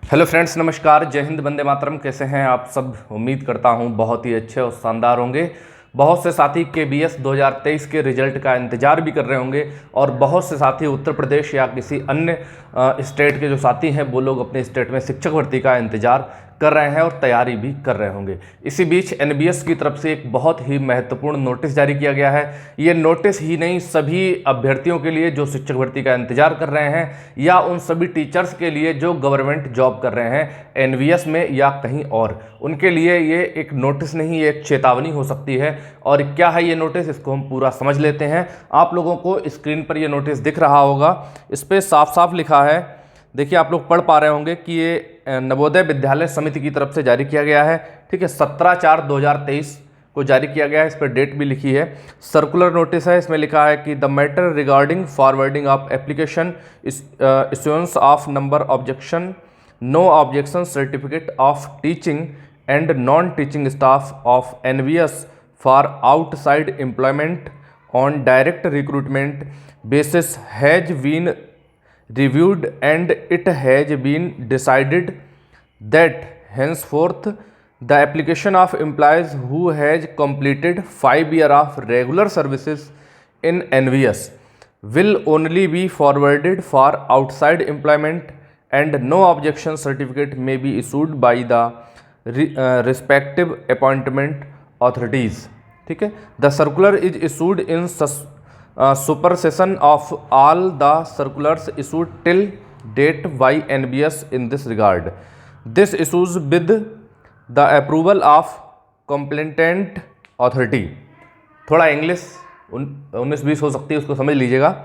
Hello friends, नमस्कार। जय हिंद, वंदे मातरम। कैसे हैं आप सब? उम्मीद करता हूं बहुत ही अच्छे और शानदार होंगे। बहुत से साथी केबीएस 2023 के रिजल्ट का इंतजार भी कर रहे होंगे और बहुत से साथी उत्तर प्रदेश या किसी अन्य स्टेट के जो साथी हैं वो लोग अपने स्टेट में शिक्षक भर्ती का इंतजार कर रहे हैं और तैयारी भी कर रहे होंगे। इसी बीच एनबीएस की तरफ से एक बहुत ही महत्वपूर्ण नोटिस जारी किया गया है। ये नोटिस ही नहीं, सभी अभ्यर्थियों के लिए जो शिक्षक भर्ती का इंतजार कर रहे हैं या उन सभी टीचर्स के लिए जो गवर्नमेंट जॉब कर रहे हैं एनवीएस में या कहीं और, उनके लिए ये एक नोटिस नहीं, ये एक चेतावनी हो सकती है। और क्या है ये नोटिस, इसको हम पूरा समझ लेते हैं। आप लोगों को स्क्रीन पर ये नोटिस दिख रहा होगा, इस पर साफ साफ लिखा है। देखिए, आप लोग पढ़ पा रहे होंगे कि ये नवोदय विद्यालय समिति की तरफ से जारी किया गया है। ठीक है, 17/4/2023 को जारी किया गया है। इस पर डेट भी लिखी है। सर्कुलर नोटिस है, इसमें लिखा है कि the matter regarding forwarding of application issuance of number objection no objection certificate of teaching and non teaching staff of NVS for outside employment on direct recruitment basis has been reviewed and it has been decided that henceforth the application of employees who has completed 5 years of regular services in NVS will only be forwarded for outside employment and no objection certificate may be issued by the respective appointment authorities. ठीक है, the circular is issued in supersession of all the circulars issued till date by NBS in this regard. This issues with the approval of competent authority. थोड़ा English 19-20 हो सकती है, उसको समझ लीजिएगा।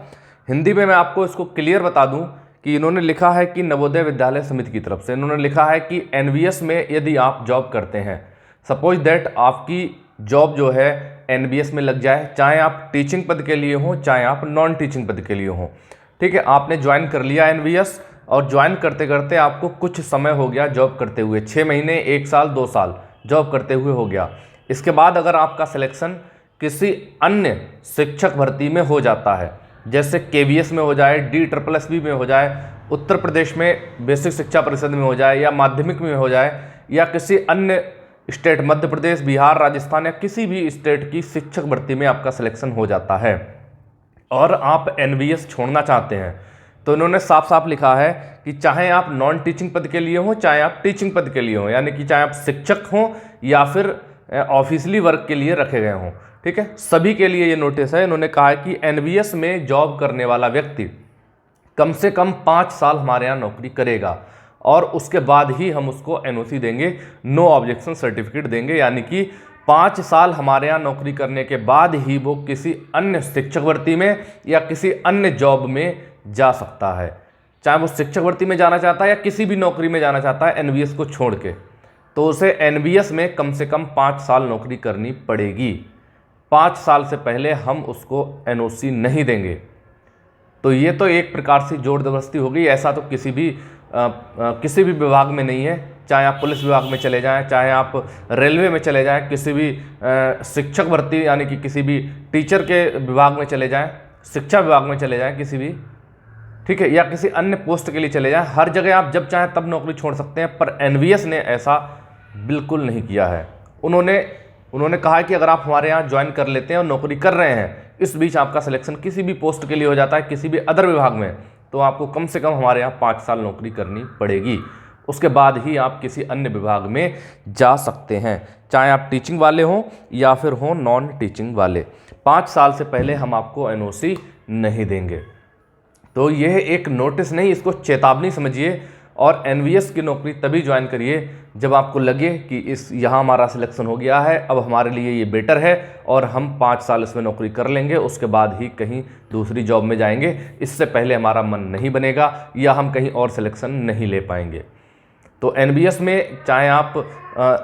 हिंदी में मैं आपको इसको क्लियर बता दूं कि इन्होंने लिखा है कि नवोदय विद्यालय समिति की तरफ से इन्होंने लिखा है कि एनवीएस में यदि आप जॉब करते हैं, सपोज दैट आपकी जॉब जो है एनबीएस में लग जाए, चाहे आप टीचिंग पद के लिए हों चाहे आप नॉन टीचिंग पद के लिए हों। ठीक है, आपने ज्वाइन कर लिया एनबीएस और ज्वाइन करते करते आपको कुछ समय हो गया जॉब करते हुए, 6 महीने, 1 साल, 2 साल जॉब करते हुए हो गया। इसके बाद अगर आपका सिलेक्शन किसी अन्य शिक्षक भर्ती में हो जाता है, जैसे केवीएस में हो जाए, DSSB में हो जाए, उत्तर प्रदेश में बेसिक शिक्षा परिषद में हो जाए या माध्यमिक में हो जाए या किसी अन्य स्टेट, मध्य प्रदेश, बिहार, राजस्थान या किसी भी स्टेट की शिक्षक भर्ती में आपका सिलेक्शन हो जाता है और आप एनवीएस छोड़ना चाहते हैं, तो इन्होंने साफ साफ लिखा है कि चाहे आप नॉन टीचिंग पद के लिए हों चाहे आप टीचिंग पद के लिए हों, यानी कि चाहे आप शिक्षक हों या फिर ऑफिशियली वर्क के लिए रखे गए हों, ठीक है, सभी के लिए ये नोटिस है। इन्होंने कहा है कि एनवीएस में जॉब करने वाला व्यक्ति कम से कम 5 साल हमारे यहाँ नौकरी करेगा और उसके बाद ही हम उसको एनओसी देंगे, नो ऑब्जेक्शन सर्टिफिकेट देंगे। यानी कि 5 साल हमारे यहाँ नौकरी करने के बाद ही वो किसी अन्य शिक्षक भर्ती में या किसी अन्य जॉब में जा सकता है। चाहे वो शिक्षक भर्ती में जाना चाहता है या किसी भी नौकरी में जाना चाहता है एनवीएस को छोड़ के, तो उसे एनवीएस में कम से कम 5 साल नौकरी करनी पड़ेगी। 5 साल से पहले हम उसको एनओसी नहीं देंगे। तो ये तो एक प्रकार से जोर जबरदस्ती हो गई। ऐसा तो किसी भी विभाग में नहीं है। चाहे आप पुलिस विभाग में चले जाएं, चाहे आप रेलवे में चले जाएं, किसी भी शिक्षक भर्ती यानी कि किसी भी टीचर के विभाग में चले जाएं, शिक्षा विभाग में चले जाएं किसी भी, ठीक है, या किसी अन्य पोस्ट के लिए चले जाएं, हर जगह आप जब चाहें तब नौकरी छोड़ सकते हैं। पर एनवीएस ने ऐसा बिल्कुल नहीं किया है। उन्होंने कहा कि अगर आप हमारे यहाँ ज्वाइन कर लेते हैं और नौकरी कर रहे हैं, इस बीच आपका सिलेक्शन किसी भी पोस्ट के लिए हो जाता है किसी भी अदर विभाग में, तो आपको कम से कम हमारे यहाँ 5 साल नौकरी करनी पड़ेगी। उसके बाद ही आप किसी अन्य विभाग में जा सकते हैं, चाहे आप टीचिंग वाले हों या फिर हों नॉन टीचिंग वाले। 5 साल से पहले हम आपको एनओसी नहीं देंगे। तो यह एक नोटिस नहीं, इसको चेतावनी समझिए और एनवीएस की नौकरी तभी ज्वाइन करिए जब आपको लगे कि यहाँ हमारा सिलेक्शन हो गया है, अब हमारे लिए ये बेटर है और हम 5 साल इसमें नौकरी कर लेंगे, उसके बाद ही कहीं दूसरी जॉब में जाएंगे। इससे पहले हमारा मन नहीं बनेगा या हम कहीं और सिलेक्शन नहीं ले पाएंगे। तो एनबीएस में चाहे आप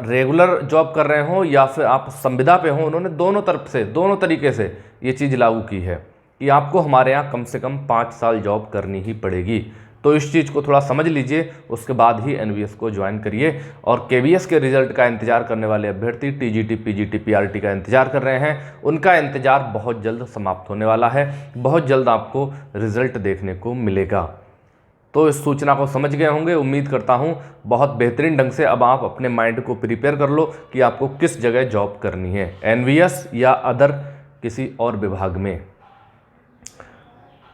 रेगुलर जॉब कर रहे हों या फिर आप संविदा पे हों, उन्होंने दोनों तरफ से, दोनों तरीके से ये चीज़ लागू की है कि आपको हमारे यहाँ कम से कम 5 साल जॉब करनी ही पड़ेगी। तो इस चीज़ को थोड़ा समझ लीजिए, उसके बाद ही एनवीएस को ज्वाइन करिए। और केवीएस के रिजल्ट का इंतजार करने वाले अभ्यर्थी टीजीटी, पीजीटी, पीआरटी का इंतजार कर रहे हैं, उनका इंतजार बहुत जल्द समाप्त होने वाला है। बहुत जल्द आपको रिजल्ट देखने को मिलेगा। तो इस सूचना को समझ गए होंगे। उम्मीद करता हूँ बहुत बेहतरीन ढंग से अब आप अपने माइंड को प्रिपेयर कर लो कि आपको किस जगह जॉब करनी है, एनवीएस या अदर किसी और विभाग में।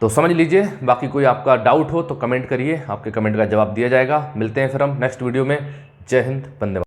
तो समझ लीजिए। बाकी कोई आपका डाउट हो तो कमेंट करिए, आपके कमेंट का जवाब दिया जाएगा। मिलते हैं फिर हम नेक्स्ट वीडियो में। जय हिंद, वंदे मातरम।